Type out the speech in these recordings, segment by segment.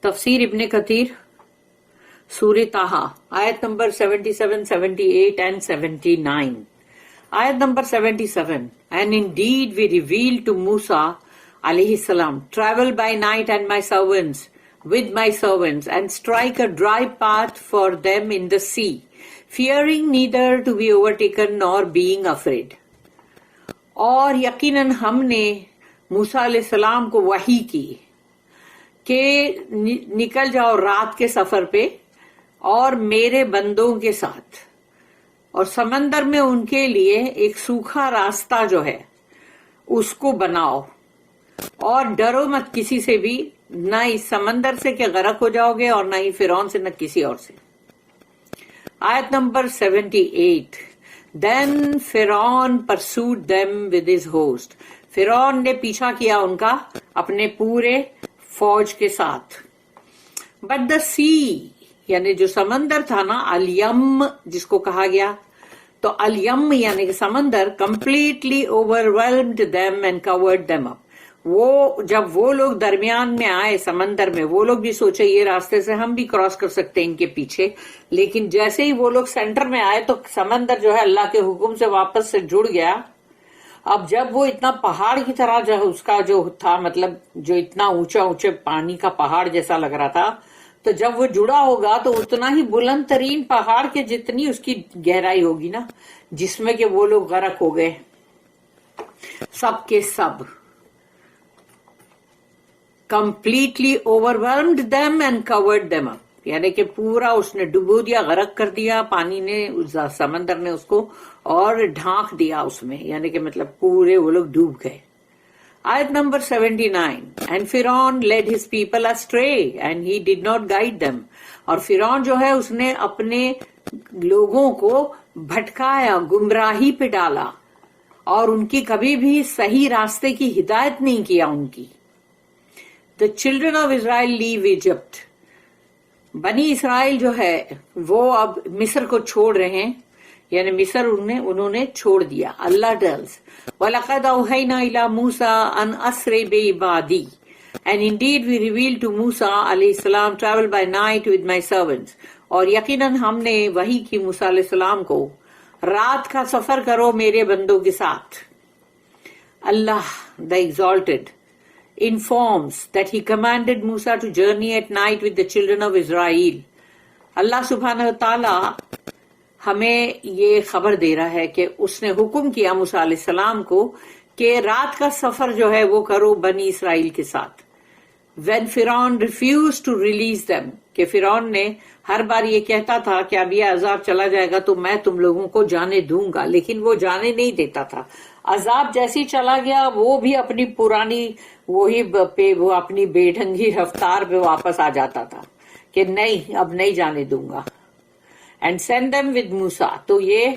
تفسیر ابن کثیر سورہ طٰہٰ آیت نمبر 77, 78 and 79. آیت number 77. And indeed we revealed to Musa alayhi salam, travel by night and my servants with my servants and strike a dry path for them in the sea, fearing neither to be overtaken nor being afraid. اور یقیناً ہم نے موسیٰ علیہ السلام کو وحی کی کہ نکل جاؤ رات کے سفر پہ اور میرے بندوں کے ساتھ، اور سمندر میں ان کے لیے ایک سوکھا راستہ جو ہے اس کو بناؤ، اور ڈرو مت کسی سے بھی، نہ اس سمندر سے کہ غرق ہو جاؤ گے اور نہ ہی فرعون سے نہ کسی اور سے. آیت number 78. Then Pharaoh pursued them with his host. فرعون نے پیچھا کیا ان کا اپنے پورے فوج کے ساتھ. But the sea یعنی جو سمندر تھا نا، الیم جس کو کہا گیا، تو الیم یعنی کہ سمندر completely overwhelmed them and covered them up. وہ جب وہ لوگ درمیان میں آئے سمندر میں، وہ لوگ بھی سوچے یہ راستے سے ہم بھی کراس کر سکتے ہیں ان کے پیچھے، لیکن جیسے ہی وہ لوگ سینٹر میں آئے تو سمندر جو ہے اللہ کے حکم سے واپس سے جڑ گیا. اب جب وہ اتنا پہاڑ کی طرح جو اس کا جو تھا، مطلب جو اتنا اونچے پانی کا پہاڑ جیسا لگ رہا تھا، تو جب وہ جڑا ہوگا تو اتنا ہی بلند ترین پہاڑ کے جتنی اس کی گہرائی ہوگی نا، جس میں کہ وہ لوگ غرق ہو گئے سب کے سب. completely overwhelmed them and covered them up. یعنی کہ پورا اس نے ڈبو دیا، غرق کر دیا، پانی نے، سمندر نے اس کو اور ڈھانک دیا اس میں، یعنی کہ مطلب پورے وہ لوگ ڈوب گئے. آیت number 79. And Pharaoh led his people astray and he did not guide them. اور فرعون جو ہے اس نے اپنے لوگوں کو بھٹکایا، گمراہی پہ ڈالا، اور ان کی کبھی بھی صحیح راستے کی ہدایت نہیں کیا ان کی. The children of Israel leave Egypt. بنی اسرائیل جو ہے وہ اب مصر کو چھوڑ رہے ہیں، یعنی مصر انہوں نے چھوڑ دیا. اللہ tells وَلَقَدْ أَوْحَيْنَا إِلَى مُوسَىٰ أَنْ أَسْرِ بِعِبَادِي. And indeed we revealed to Musa علیہ السلام travel by night with my servants. اور یقیناً ہم نے وحی کی موسیٰ علیہ السلام کو رات کا سفر کرو میرے بندوں کے ساتھ. اللہ the exalted informs that he commanded Musa to journey at night with the children of Israel. اللہ سبحانہ وتعالی ہمیں یہ خبر دے رہا ہے کہ اس نے حکم کیا موسیٰ علیہ السلام کو کہ رات کا سفر جو ہے وہ کرو بنی اسرائیل کے ساتھ. When Pharaoh refused to release them, کہ فرعون نے ہر بار یہ کہتا تھا کہ اب یہ عذاب چلا جائے گا تو میں تم لوگوں کو جانے دوں گا، لیکن وہ جانے نہیں دیتا تھا. عذاب جیسی چلا گیا وہ بھی اپنی پرانی وہ اپنی بے ڈھنگی رفتار پہ واپس آ جاتا تھا کہ نہیں اب نہیں جانے دوں گا. اینڈ سینڈ them with موسیٰ، تو یہ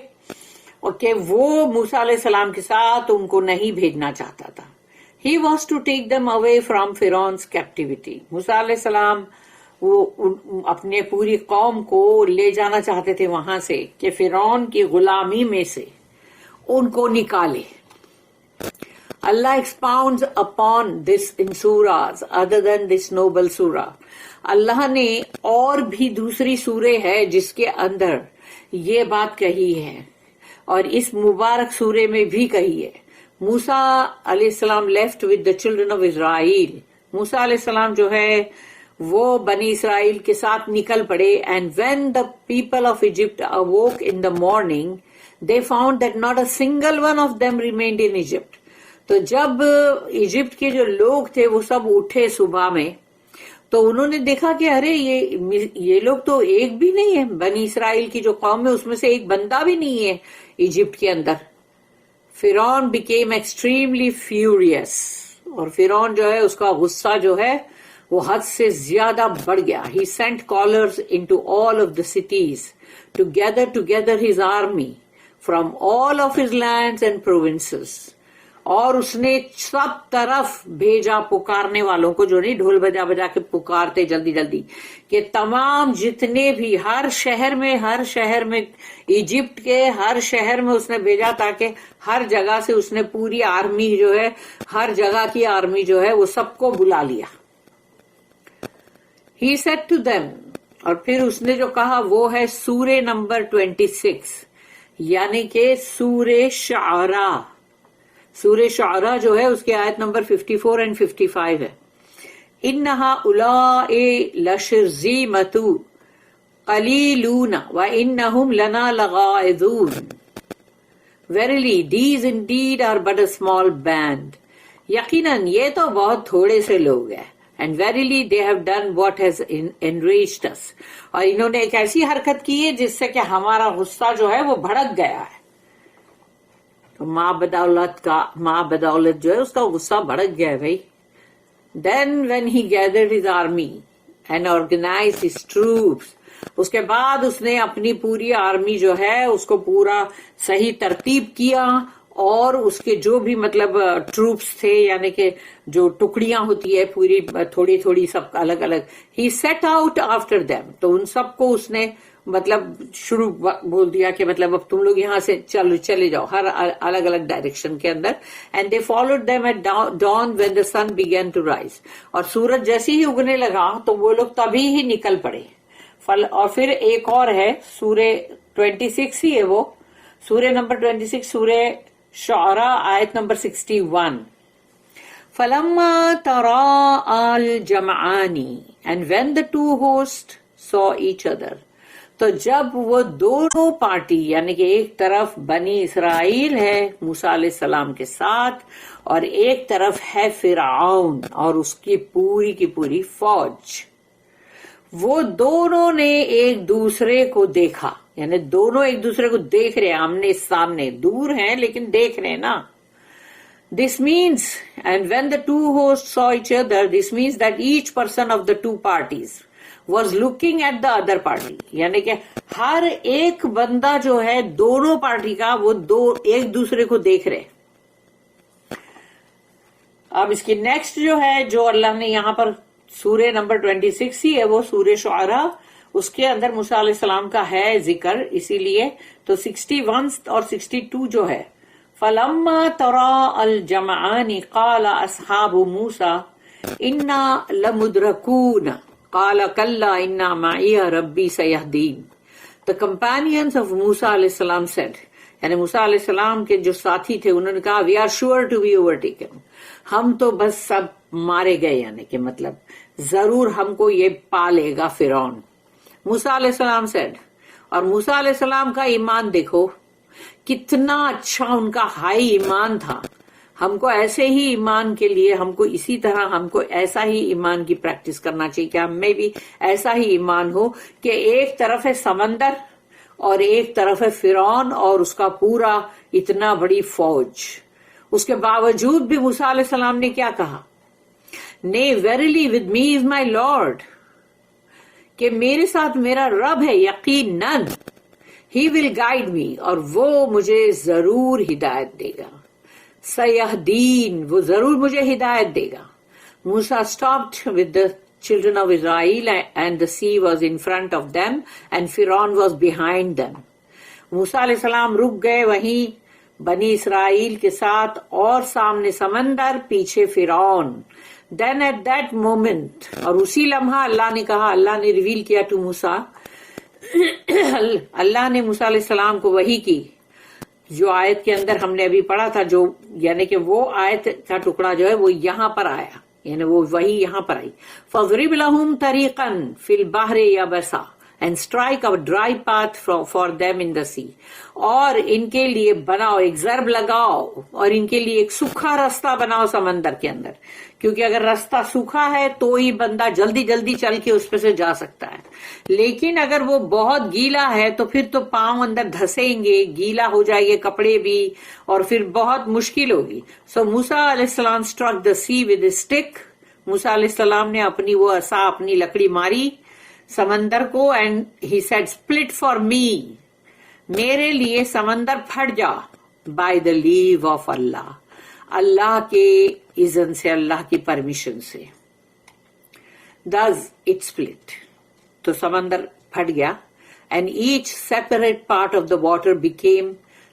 کہ وہ موسیٰ علیہ السلام کے ساتھ ان کو نہیں بھیجنا چاہتا تھا. He was to take them away from Pharaoh's captivity. موسیٰ علیہ السلام وہ اپنے پوری قوم کو لے جانا چاہتے تھے وہاں سے کہ فرعون کی غلامی میں سے ان کو نکالے. Allah expounds upon this in surahs other than this noble surah. اللہ نے اور بھی دوسری سورہ ہے جس کے اندر یہ بات کہی ہے، اور اس مبارک سورے میں بھی کہی ہے. موسیٰ علیہ السلام left with the children of Israel. موسیٰ علیہ السلام جو ہے وہ بنی اسرائیل کے ساتھ نکل پڑے. And when the people of Egypt awoke in the morning, they found that not a single one of them remained in Egypt. تو جب ایجپٹ کے جو لوگ تھے وہ سب اٹھے صبح میں، تو انہوں نے دیکھا کہ ارے یہ لوگ تو ایک بھی نہیں ہے، بنی اسرائیل کی جو قوم ہے اس میں سے ایک بندہ بھی نہیں ہے ایجپٹ کے اندر. فرعون became extremely furious. اور فرعون جو ہے اس کا غصہ جو ہے وہ حد سے زیادہ بڑھ گیا. He sent callers into all of the cities to gather together his army from all of his lands and provinces. اور اس نے سب طرف بھیجا پکارنے والوں کو، جو نہیں ڈھول بجا بجا کے پکارتے جلدی جلدی، کہ تمام جتنے بھی ہر شہر میں ایجپٹ کے ہر شہر میں اس نے بھیجا، تاکہ ہر جگہ سے اس نے پوری آرمی جو ہے، ہر جگہ کی آرمی جو ہے وہ سب کو بلا لیا. He said to them, اور پھر اس نے جو کہا وہ ہے سورہ نمبر 26 یعنی کہ سورہ شعراء. سورہ شعراء جو ہے اس کی آیت نمبر 54 and 55 ہے. ان هؤلاء لشرذمۃ قلیلون وانہم لنا لغائظون. Verily, these indeed are but a small band. یقیناً یہ تو بہت تھوڑے سے لوگ ہیں. And verily they have done what has enraged us. اور انہوں نے ایک ایسی حرکت کی ہے جس سے کہ ہمارا غصہ جو ہے وہ بھڑک گیا ہے. تو ماں بدولت جو ہے اس کا غصہ بھڑک گیا ہے بھائی. Then when he gathered his army and organized his troops, اس کے بعد اس نے اپنی پوری آرمی جو ہے اس کو پورا صحیح ترتیب کیا اور اس کے جو بھی مطلب ٹروپس تھے یعنی کہ جو ٹکڑیاں ہوتی ہے پوری تھوڑی تھوڑی سب الگ الگ. ہی سیٹ آؤٹ آفٹر دیم. تو ان سب کو اس نے مطلب شروع بول دیا کہ مطلب اب تم لوگ یہاں سے چلے جاؤ ہر الگ الگ ڈائریکشن کے اندر. And they followed them at dawn when the sun begin to rise. اور سورج جیسے ہی اگنے لگا تو وہ لوگ تبھی ہی نکل پڑے. اور پھر ایک اور ہے سورہ 26 ہی ہے وہ سورہ نمبر 26 سورہ شعراء آیت نمبر 61. فَلَمَّا تَرَاءَ الْجَمْعَانِ and when the two hosts saw each other. تو جب وہ دونوں پارٹی یعنی کہ ایک طرف بنی اسرائیل ہے موسیٰ علیہ السلام کے ساتھ اور ایک طرف ہے فرعون اور اس کی پوری فوج. وہ دونوں نے ایک دوسرے کو دیکھا یعنی دونوں ایک دوسرے کو دیکھ رہے آمنے سامنے. دور ہیں لیکن دیکھ رہے نا. This means, and when the two hosts saw each other, this means that each person of the two parties was looking at the other party. یعنی کہ ہر ایک بندہ جو ہے دونوں پارٹی کا وہ ایک دوسرے کو دیکھ رہے. اب اس کی نیکسٹ جو ہے جو اللہ نے یہاں پر سورہ نمبر 26 ہی ہے وہ سورہ شعراء اس کے اندر موسیٰ علیہ السلام کا ہے ذکر اسی لیے. تو 61 اور 62 جو ہے فَلَمَّا تَرَاءَ الْجَمْعَانِ قَالَ أَصْحَابُ مُوسَىٰ إِنَّا لَمُدْرَكُونَ قَالَ كَلَّا إِنَّا مَعِيَ رَبِّي سَيَهْدِينِ. The companions of Musa alayhi salam said, یعنی موسیٰ علیہ السلام کے جو ساتھی تھے انہوں نے کہا we are sure to be overtaken. ہم تو بس سب مارے گئے یعنی کہ مطلب ضرور ہم کو یہ پا لے گا فرعون. موسیٰ علیہ السلام said, اور موسیٰ علیہ السلام کا ایمان دیکھو کتنا اچھا ان کا ہائی ایمان تھا. ہم کو ایسے ہی ایمان کے لیے ہم کو اسی طرح ہم کو ایسا ہی ایمان کی پریکٹس کرنا چاہیے کہ ہم میں بھی ایسا ہی ایمان ہو کہ ایک طرف ہے سمندر اور ایک طرف ہے فرعون اور اس کا پورا اتنا بڑی فوج. اس کے باوجود بھی موسیٰ علیہ السلام نے کیا کہا؟ Nay, verily with me is my Lord. کہ میرے ساتھ میرا رب ہے یقیناً. He will guide me اور وہ مجھے ضرور ہدایت دے گا. سیہدین وہ ضرور مجھے ہدایت دے گا. Musa stopped with the children of Israel and the sea was in front of them and Pharaoh was behind them. موسیٰ علیہ السلام رک گئے وہیں بنی اسرائیل کے ساتھ اور سامنے سمندر پیچھے فرعون. Then at that moment اور اسی لمحہ اللہ نے کہا اللہ نے ریویل کیا ٹو موسیٰ اللہ نے موسیٰ علیہ السلام کو وحی کی جو آیت کے اندر ہم نے ابھی پڑھا تھا جو یعنی کہ وہ آیت کا ٹکڑا جو ہے وہ یہاں پر آیا یعنی وہ وہی یہاں پر آئی. فَاضْرِبْ لَهُمْ طَرِيقًا فِي الْبَحْرِ يَبَسًا and strike a dry path for them in the sea. اور ان کے لیے بناؤ ایک ضرب لگاؤ اور ان کے لیے ایک سوکھا راستہ بناؤ سمندر کے اندر کیونکہ اگر راستہ سوکھا ہے تو ہی بندہ جلدی جلدی چل کے اس پہ سے جا سکتا ہے. لیکن اگر وہ بہت گیلا ہے تو پھر تو پاؤں اندر دھسیں گے گیلا ہو جائے گے کپڑے بھی اور پھر بہت مشکل ہوگی. سو موسیٰ علیہ السلام struck the sea with a stick. موسیٰ علیہ السلام نے اپنی وہ عصا اپنی لکڑی ماری سمندر کو and he said split for me میرے لیے سمندر پھٹ جا by the leave of Allah اللہ کے اذن سے اللہ کی پرمیشن سے. Thus it split تو سمندر پھٹ گیا and each separate part of the water became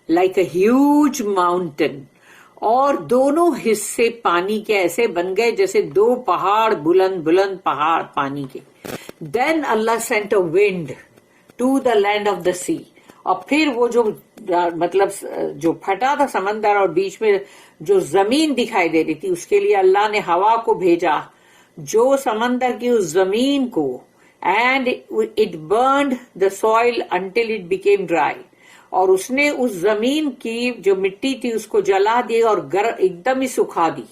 like a huge mountain اور دونوں حصے پانی کے ایسے بن گئے جیسے دو پہاڑ بلند بلند پہاڑ پانی کے. Then Allah sent a wind to the land of the sea. اور پھر وہ جو مطلب جو پھٹا تھا سمندر اور بیچ میں جو زمین دکھائی دے رہی تھی اس کے لیے اللہ نے ہوا کو بھیجا جو سمندر کی اس زمین کو and it burned the soil until it became dry اور اس نے اس زمین کی جو مٹی تھی اس کو جلا دی اور ایک دم ہی سکھا دی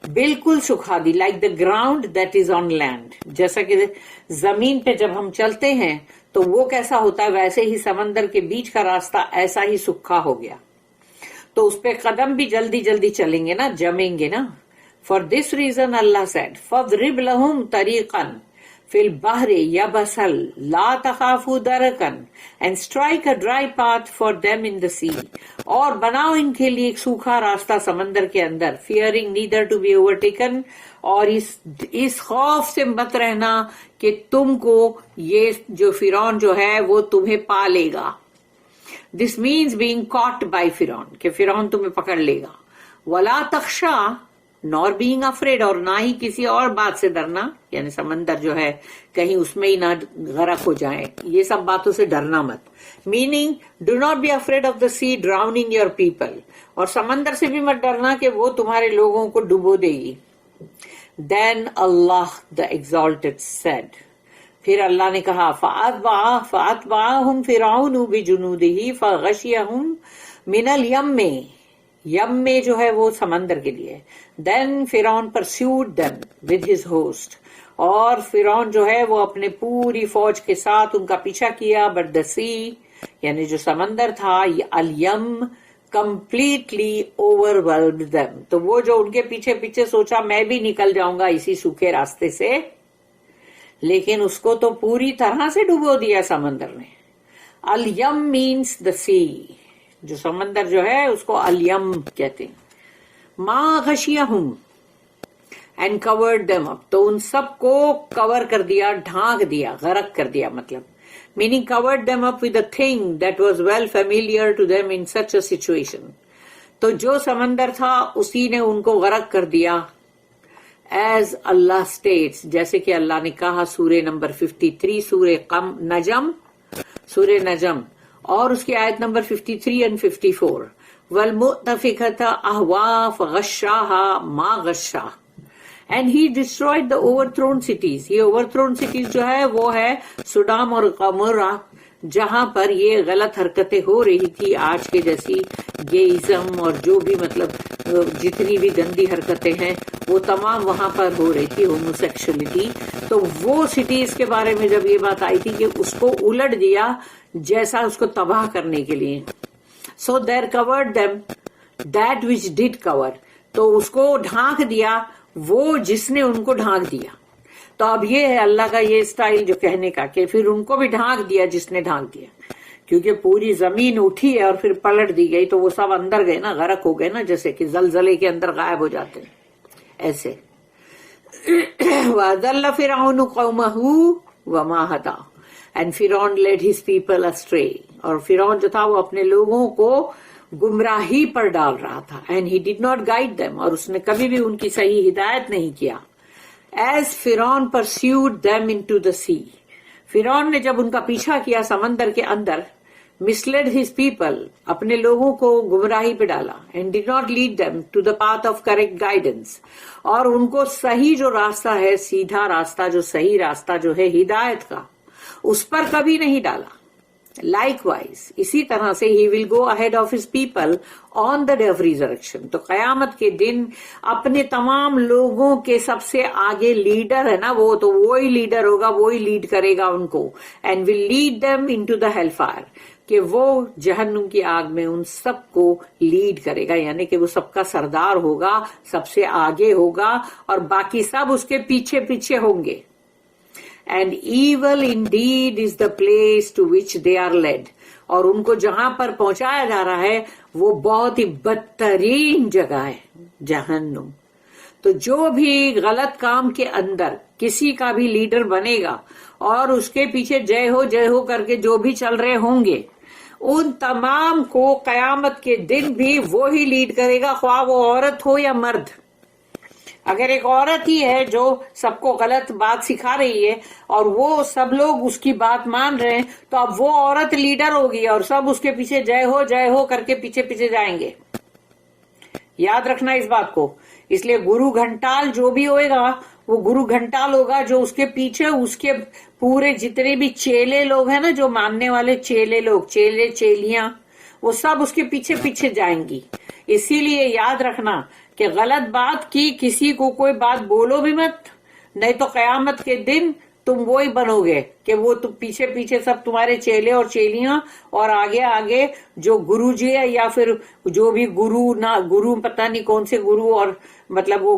بالکل سکھا دی like the ground that is on land جیسا کہ زمین پہ جب ہم چلتے ہیں تو وہ کیسا ہوتا ہے ویسے ہی سمندر کے بیچ کا راستہ ایسا ہی سکھا ہو گیا تو اس پہ قدم بھی جلدی جلدی چلیں گے نا جمیں گے نا for this reason Allah said فَاضْرِبْ لَهُمْ طَرِيقًا فِي الْبَحْرِ يَبَسًا لَا تَخَافُوا دَرَكًا and strike a dry path for them in the sea اور بناؤ ان کے لیے ایک سوکھا راستہ سمندر کے اندر fearing neither to be overtaken اور اس خوف سے مت رہنا کہ تم کو یہ جو فرعون جو ہے وہ تمہیں پا لے گا this means being caught by فرعون کہ فرعون تمہیں پکڑ لے گا ولا تخشا نور بینگ افریڈ اور نہ ہی کسی اور بات سے ڈرنا یعنی سمندر جو ہے کہیں اس میں ہی نہ غرق ہو جائے یہ سب باتوں سے ڈرنا مت meaning do not be afraid of the sea drowning your people اور سمندر سے بھی مت ڈرنا کہ وہ تمہارے لوگوں کو ڈبو دے گی دین اللہ دا ایگزالٹڈ سیڈ پھر اللہ نے کہا فَأَتْبَعَهُمْ فِرْعَوْنُ بِجُنُودِهِ فَغَشِيَهُمْ مِنَ الْيَمِّ یم میں جو ہے وہ سمندر کے لیے دین فرعون pursued them with his host اور فرعون جو ہے وہ اپنے پوری فوج کے ساتھ ان کا پیچھا کیا بٹ دا سی یعنی جو سمندر تھا الیم completely overwhelmed them تو وہ جو ان کے پیچھے پیچھے سوچا میں بھی نکل جاؤں گا اسی سوکھے راستے سے لیکن اس کو تو پوری طرح سے ڈبو دیا سمندر نے الیم مینس دا سی جو سمندر جو ہے اس کو الیم کہتے ہیں ما غشیہم اینڈ کورڈ دیم اپ تو ان سب کو کور کر دیا ڈھانک دیا غرق کر دیا مطلب meaning covered them up with a thing that was well familiar to them in such a situation تو جو سمندر تھا اسی نے ان کو غرق کر دیا as Allah states جیسے کہ اللہ نے کہا سورہ نمبر 53 سورہ نجم اور اس کی آیت نمبر 53 and 54 وَالْمُؤْتَفِكَةَ أَهْوَىٰ فَغَشَّاهَا مَا غَشَّاهَا and he destroyed the overthrown cities یہ overthrown cities جو ہے وہ ہے سڈام اور غمورہ جہاں پر یہ غلط حرکتیں ہو رہی تھی آج کے جیسی گیئزم اور جو بھی مطلب جتنی بھی گندی حرکتیں ہیں وہ تمام وہاں پر ہو رہی تھی ہوموسیکشولیٹی تو وہ سٹیز کے بارے میں جب یہ بات آئی تھی کہ اس کو الٹ دیا جیسا اس کو تباہ کرنے کے لیے سو دیر کورڈ دیم دیٹ وچ ڈڈ کور تو اس کو ڈھانک دیا وہ جس نے ان کو ڈھانک دیا تو اب یہ ہے اللہ کا یہ اسٹائل جو کہنے کا کہ پھر ان کو بھی ڈھانک دیا جس نے ڈھانک دیا کیونکہ پوری زمین اٹھی ہے اور پھر پلٹ دی گئی تو وہ سب اندر گئے نا غرق ہو گئے نا جیسے کہ زلزلے کے اندر غائب ہو جاتے ہیں ایسے وَأَضَلَّ فِرْعَوْنُ قَوْمَهُ وَمَا هَدَىٰ and Fir'aun led his people astray اور فرعون جو تھا وہ اپنے لوگوں کو گمراہی پر ڈال رہا تھا and he did not guide them اور اس نے کبھی بھی ان کی صحیح ہدایت نہیں کیا as Fir'aun pursued them into the sea فرعون نے جب ان کا پیچھا کیا سمندر کے اندر misled his people اپنے لوگوں کو گمراہی پہ ڈالا and did not lead them to the path of correct guidance اور ان کو صحیح جو راستہ ہے سیدھا راستہ جو صحیح راستہ جو ہے ہدایت کا اس پر کبھی نہیں ڈالا Likewise, اسی طرح سے he will go ahead of his people on the day of resurrection تو قیامت کے دن اپنے تمام لوگوں کے سب سے آگے لیڈر ہے نا وہ تو وہی لیڈر ہوگا وہی لیڈ کرے گا ان کو and will lead them into the hellfire کہ وہ جہنم کی آگ میں ان سب کو لیڈ کرے گا یعنی کہ وہ سب کا سردار ہوگا سب سے آگے ہوگا اور باقی سب اس کے پیچھے پیچھے ہوں گے and evil indeed is the place to which they are led اور ان کو جہاں پر پہنچایا جا رہا ہے وہ بہت ہی بدترین جگہ ہے جہنم تو جو بھی غلط کام کے اندر کسی کا بھی لیڈر بنے گا اور اس کے پیچھے جے ہو کر کے جو بھی چل رہے ہوں گے ان تمام کو قیامت کے دن بھی وہی لیڈ کرے گا خواہ وہ عورت ہو یا مرد اگر ایک عورت ہی ہے جو سب کو غلط بات سکھا رہی ہے اور وہ سب لوگ اس کی بات مان رہے ہیں تو اب وہ عورت لیڈر ہوگی اور سب اس کے پیچھے جے ہو کر کے پیچھے پیچھے جائیں گے. یاد رکھنا اس بات کو. اس لیے گرو گھنٹال جو بھی ہوئے گا وہ گرو گھنٹال ہوگا جو اس کے پیچھے اس کے پورے جتنے بھی چیلے لوگ ہیں نا، جو ماننے والے چیلے لوگ، چیلے چیلیاں، وہ سب اس کے پیچھے پیچھے جائیں گی. اسی لیے یاد رکھنا کہ غلط بات کی کسی کو کوئی بات بولو بھی مت، نہیں تو قیامت کے دن تم وہی بنو گے کہ وہ پیچھے پیچھے سب تمہارے چیلے اور چیلیاں، اور آگے آگے جو گرو جی ہے یا پھر جو بھی گرو پتہ نہیں کون سے گرو، اور مطلب وہ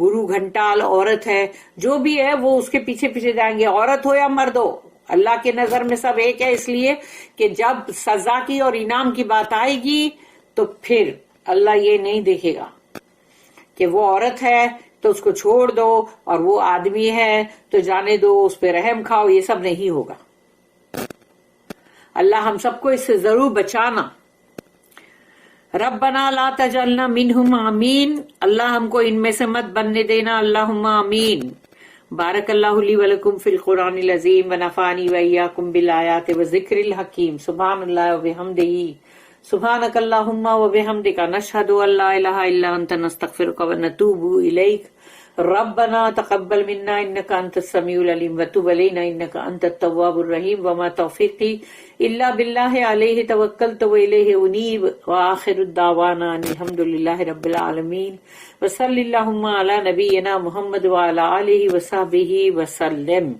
گرو گھنٹال عورت ہے جو بھی ہے وہ اس کے پیچھے پیچھے جائیں گے، عورت ہو یا مرد ہو. اللہ کے نظر میں سب ایک ہے، اس لیے کہ جب سزا کی اور انعام کی بات آئے گی تو پھر اللہ یہ نہیں دیکھے گا کہ وہ عورت ہے تو اس کو چھوڑ دو اور وہ آدمی ہے تو جانے دو، اس پہ رحم کھاؤ، یہ سب نہیں ہوگا. اللہ ہم سب کو اس سے ضرور بچانا. ربنا لا تجعلنا منہم آمین. اللہ ہم کو ان میں سے مت بننے دینا، اللہم آمین. بارک اللہ لی ولکم فی القرآن العظیم ونفعنی وإیاکم بالآیات والذکر الحکیم. سبحان اللہ وبحمدہ، سبحانک اللہم وبحمدک، نشہد ان لا الہ الا انت، نستغفرک ونتوب الیک. ربنا تقبل منا انک انت السمیع العلیم وتب علینا انک انت التواب الرحیم. وما توفیقی الا باللہ علیہ توکلت والیہ انیب. وآخر الدعوانا ان الحمد للہ رب العالمین. وصلی اللہم علی نبینا محمد وعلی آلہ وصحبہ وسلم.